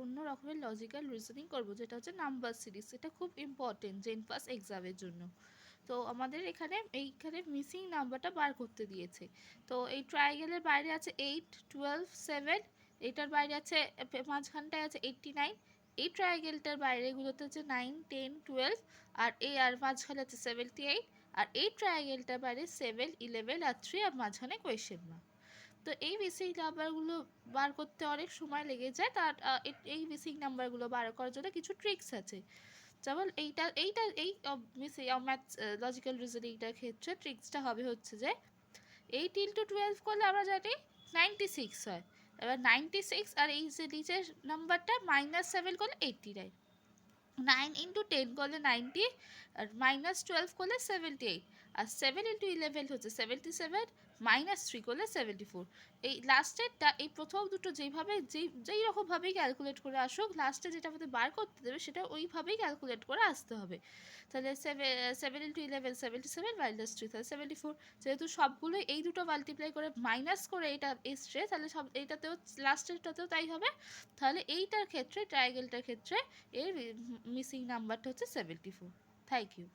অন্য রকমের logical reasoning করবো, যেটা হচ্ছে নাম্বার সিরিজ। এটা খুব ইম্পর্টেন্ট জেন পাস এক্সামের জন্য। তো আমাদের এইখানে মিসিং নাম্বারটা বার করতে দিয়েছে। তো এই ট্রায়াঙ্গেলের বাইরে আছে 8, 12, 7, এটার বাইরে আছে মাঝখানটায় আছে 89, এই ট্রায়াঙ্গেলটার বাইরেগুলোতে হচ্ছে 9, 10, 12, আর মাঝখানে আছে 78, আর এই ট্রায়াঙ্গেলটার বাইরে 7, 11 আর 3, আর মাঝখানে কোয়েশ্চেন মার্ক। তো এই মিসিং নাম্বারগুলো বার করতে অনেক সময় লেগে যায়। তার এই মিসিং নাম্বারগুলো বার করার জন্য কিছু ট্রিক্স আছে। যেমন এই মিসিং ম্যাথস লজিক্যাল রিজনিংটার ক্ষেত্রে ট্রিক্সটা হবে হচ্ছে যে 8 ইন্টু 12 করলে আমরা জানি 96 হয়। এবার 96 আর এই যে নিচের নাম্বারটা -7 করলে 89, 9 ইন্টু 10 করলে 90, আর -12 করলে 78, আর 7 ইন্টু 11 হচ্ছে 77, -3 করলে 74। এই লাস্টেরটা, এই প্রথম দুটো যেই রকমভাবেই ক্যালকুলেট করে আসুক, লাস্টে যেটা আমাদের বার করতে দেবে সেটা ওইভাবেই ক্যালকুলেট করে আসতে হবে। তাহলে 7 ইন্টু 11 77, -3 তাহলে 74। যেহেতু সবগুলোই এই দুটো মাল্টিপ্লাই করে মাইনাস করে এটা এসছে, তাহলে সব এইটাতেও লাস্টেরটাতেও তাই হবে। তাহলে এইটার ক্ষেত্রে, ট্রায়াঙ্গেলটার ক্ষেত্রে এর মিসিং নাম্বারটা হচ্ছে 74। Thank you.